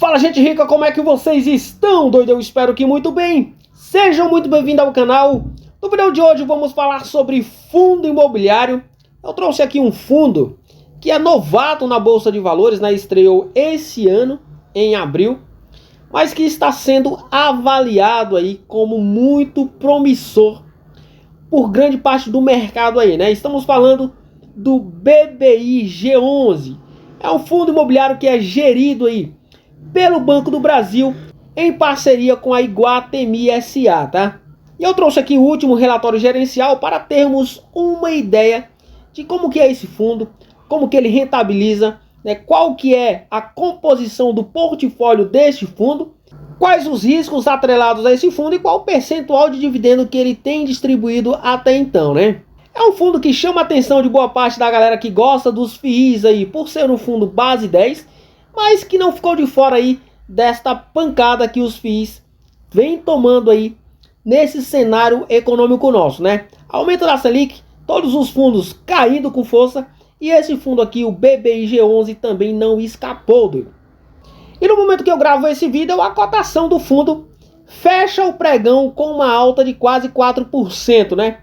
Fala, gente rica, como é que vocês estão? Doido, eu espero que muito bem. Sejam muito bem-vindos ao canal. No vídeo de hoje vamos falar sobre fundo imobiliário. Eu trouxe aqui um fundo que é novato na Bolsa de Valores, né? Estreou esse ano, em abril, mas que está sendo avaliado aí como muito promissor por grande parte do mercado aí, né? Estamos falando do BBI G11. É um fundo imobiliário que é gerido aí pelo Banco do Brasil em parceria com a Iguatemi SA, tá? E eu trouxe aqui o último relatório gerencial para termos uma ideia de como que é esse fundo, como que ele rentabiliza, né? Qual que é a composição do portfólio deste fundo, quais os riscos atrelados a esse fundo e qual o percentual de dividendo que ele tem distribuído até então, né? É um fundo que chama a atenção de boa parte da galera que gosta dos FIIs aí, por ser um fundo base 10, mas que não ficou de fora aí desta pancada que os FIIs vêm tomando aí nesse cenário econômico nosso, né? Aumento da Selic, todos os fundos caindo com força, e esse fundo aqui, o BBI G11, também não escapou, doido. E no momento que eu gravo esse vídeo, a cotação do fundo fecha o pregão com uma alta de quase 4%, né?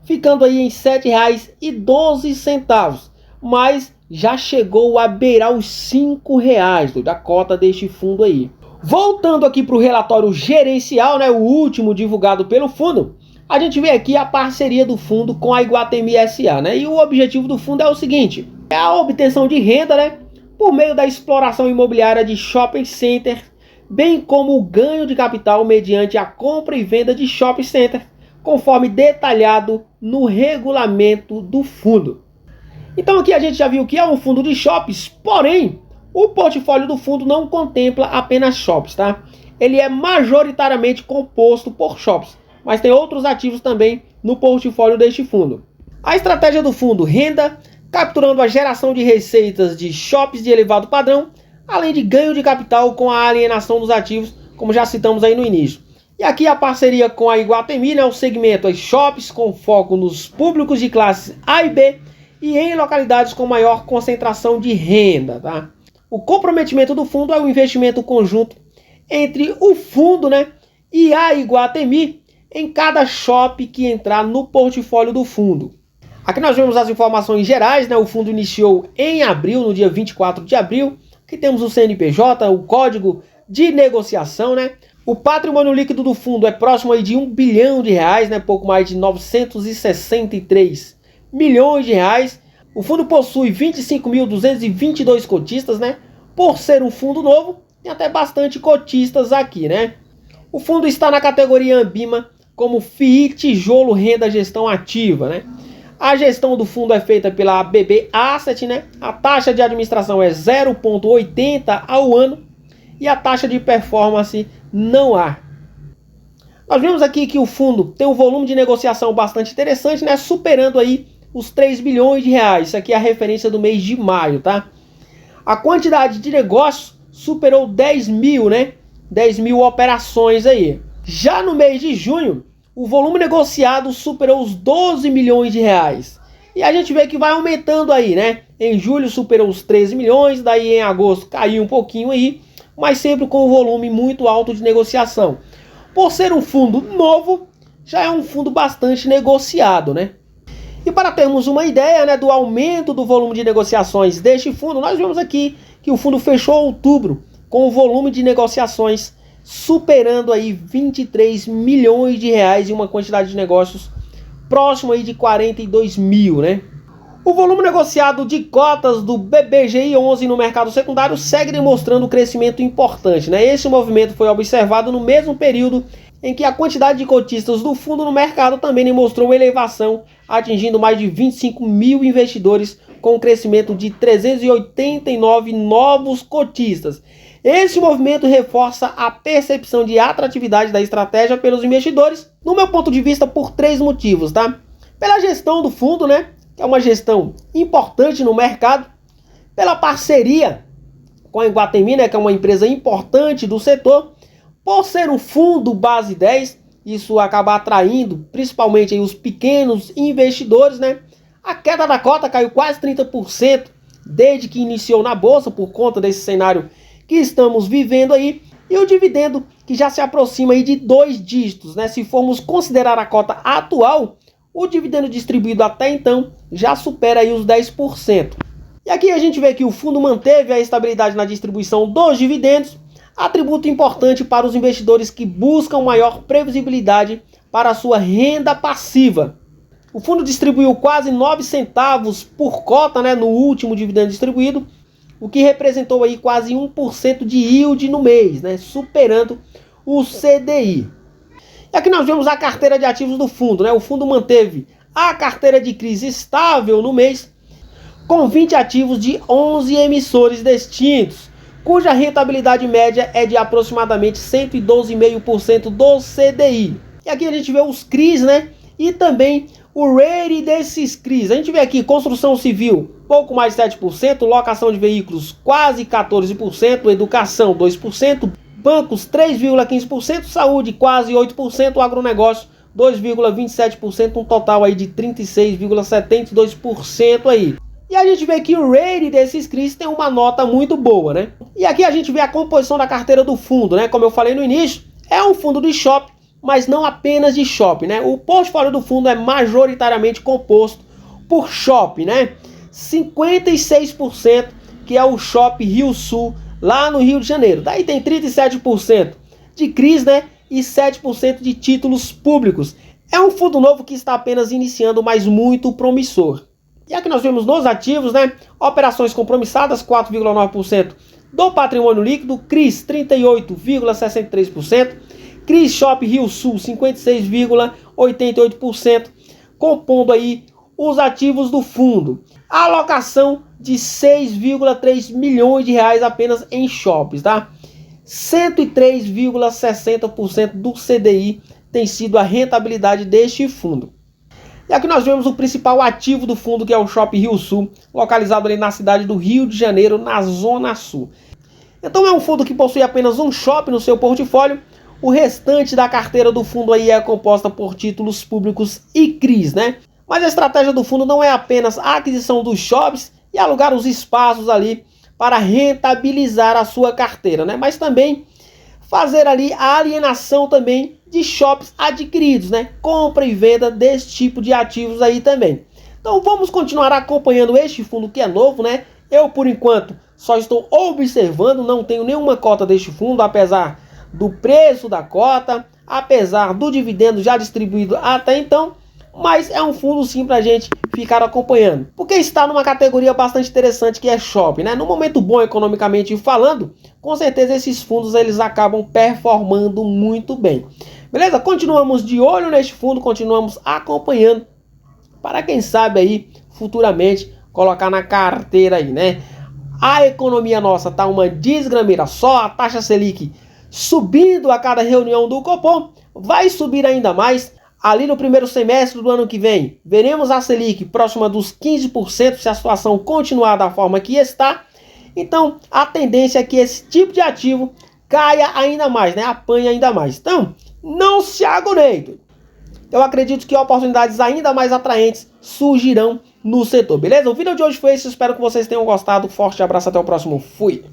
Ficando aí em R$ 7,12, mas já chegou a beirar os R$ 5,00 da cota deste fundo aí. Voltando aqui para o relatório gerencial, né, o último divulgado pelo fundo, a gente vê aqui a parceria do fundo com a Iguatemi SA, né? E o objetivo do fundo é o seguinte: é a obtenção de renda, né, por meio da exploração imobiliária de shopping center, bem como o ganho de capital mediante a compra e venda de shopping center, conforme detalhado no regulamento do fundo. Então aqui a gente já viu que é um fundo de shoppings, porém o portfólio do fundo não contempla apenas shoppings, tá? Ele é majoritariamente composto por shoppings, mas tem outros ativos também no portfólio deste fundo. A estratégia do fundo: renda, capturando a geração de receitas de shoppings de elevado padrão, além de ganho de capital com a alienação dos ativos, como já citamos aí no início. E aqui a parceria com a Iguatemi, né, o segmento é shoppings com foco nos públicos de classes A e B e em localidades com maior concentração de renda, tá? O comprometimento do fundo é o investimento conjunto entre o fundo, né, e a Iguatemi em cada shopping que entrar no portfólio do fundo. Aqui nós vemos as informações gerais, né? O fundo iniciou em abril, no dia 24 de abril. Aqui temos o CNPJ, o código de negociação, né? O patrimônio líquido do fundo é próximo aí de R$ 1 bilhão, né? Pouco mais de 963 milhões de reais. O fundo possui 25.222 cotistas, né? Por ser um fundo novo, tem até bastante cotistas aqui, né? O fundo está na categoria Ambima como FII Tijolo Renda Gestão Ativa, né? A gestão do fundo é feita pela BB Asset, né? A taxa de administração é 0,80 ao ano e a taxa de performance não há. Nós vemos aqui que o fundo tem um volume de negociação bastante interessante, né? Superando aí os 3 bilhões de reais. Isso aqui é a referência do mês de maio, tá? A quantidade de negócios superou 10 mil, né? 10 mil operações aí. Já no mês de junho, o volume negociado superou os 12 milhões de reais. E a gente vê que vai aumentando aí, né? Em julho superou os 13 milhões, daí em agosto caiu um pouquinho aí, mas sempre com um volume muito alto de negociação. Por ser um fundo novo, já é um fundo bastante negociado, né? E para termos uma ideia, né, do aumento do volume de negociações deste fundo, nós vemos aqui que o fundo fechou outubro com o volume de negociações superando aí 23 milhões de reais e uma quantidade de negócios próximo aí de 42 mil, né? O volume negociado de cotas do BBGI 11 no mercado secundário segue demonstrando um crescimento importante, né? Esse movimento foi observado no mesmo período em que a quantidade de cotistas do fundo no mercado também demonstrou elevação, atingindo mais de 25 mil investidores, com um crescimento de 389 novos cotistas. Esse movimento reforça a percepção de atratividade da estratégia pelos investidores, no meu ponto de vista, por 3 motivos, tá? Pela gestão do fundo, né? Que é uma gestão importante no mercado. Pela parceria com a Iguatemi, né? Que é uma empresa importante do setor. Por ser um fundo base 10, isso acaba atraindo principalmente aí os pequenos investidores, né? A queda da cota caiu quase 30% desde que iniciou na bolsa por conta desse cenário que estamos vivendo aí, e o dividendo que já se aproxima aí de 2 dígitos, né? Se formos considerar a cota atual, o dividendo distribuído até então já supera aí os 10%. E aqui a gente vê que o fundo manteve a estabilidade na distribuição dos dividendos, atributo importante para os investidores que buscam maior previsibilidade para a sua renda passiva. O fundo distribuiu quase 9 centavos por cota, né, no último dividendo distribuído, o que representou aí quase 1% de yield no mês, né, superando o CDI. E aqui nós vemos a carteira de ativos do fundo, né? O fundo manteve a carteira de crise estável no mês, com 20 ativos de 11 emissores distintos, cuja rentabilidade média é de aproximadamente 112,5% do CDI. E aqui a gente vê os CRIs, né? E também o rating desses CRIs. A gente vê aqui construção civil, pouco mais de 7%, locação de veículos quase 14%, educação 2%, bancos 3,15%, saúde quase 8%, agronegócio 2,27%, um total aí de 36,72% aí. E a gente vê que o rating desses CRIs tem uma nota muito boa, né? E aqui a gente vê a composição da carteira do fundo, né? Como eu falei no início, é um fundo de shopping, mas não apenas de shopping, né? O portfólio do fundo é majoritariamente composto por shopping, né? 56% que é o Shopping Rio Sul, lá no Rio de Janeiro. Daí tem 37% de CRIs, né? E 7% de títulos públicos. É um fundo novo que está apenas iniciando, mas muito promissor. E aqui nós vemos nos ativos, né? Operações compromissadas, 4,9% do patrimônio líquido, CRIs 38,63%, CRIs Shopping Rio Sul 56,88%, compondo aí os ativos do fundo. A alocação de 6,3 milhões de reais apenas em shoppings, tá? 103,60% do CDI tem sido a rentabilidade deste fundo. E aqui nós vemos o principal ativo do fundo, que é o Shopping Rio Sul, localizado ali na cidade do Rio de Janeiro, na Zona Sul. Então é um fundo que possui apenas um shopping no seu portfólio. O restante da carteira do fundo aí é composta por títulos públicos e CRIs, né? Mas a estratégia do fundo não é apenas a aquisição dos shoppings e alugar os espaços ali para rentabilizar a sua carteira, né? Mas também fazer ali a alienação também de shoppings adquiridos, né? Compra e venda desse tipo de ativos aí também. Então vamos continuar acompanhando este fundo que é novo, né? Eu, por enquanto, só estou observando, não tenho nenhuma cota deste fundo, apesar do preço da cota, apesar do dividendo já distribuído até então, mas é um fundo sim para a gente ficar acompanhando, porque está numa categoria bastante interessante, que é shopping, né? No momento bom economicamente falando, com certeza esses fundos eles acabam performando muito bem. Beleza? Continuamos de olho neste fundo, continuamos acompanhando, para quem sabe aí futuramente colocar na carteira aí, né? A economia nossa tá uma desgrameira só, a taxa Selic subindo a cada reunião do Copom, vai subir ainda mais. Ali no primeiro semestre do ano que vem, veremos a Selic próxima dos 15% se a situação continuar da forma que está. Então, a tendência é que esse tipo de ativo caia ainda mais, né? Apanhe ainda mais. Então, não se agonie. Eu acredito que oportunidades ainda mais atraentes surgirão no setor, beleza? O vídeo de hoje foi esse, espero que vocês tenham gostado. Forte abraço, até o próximo. Fui!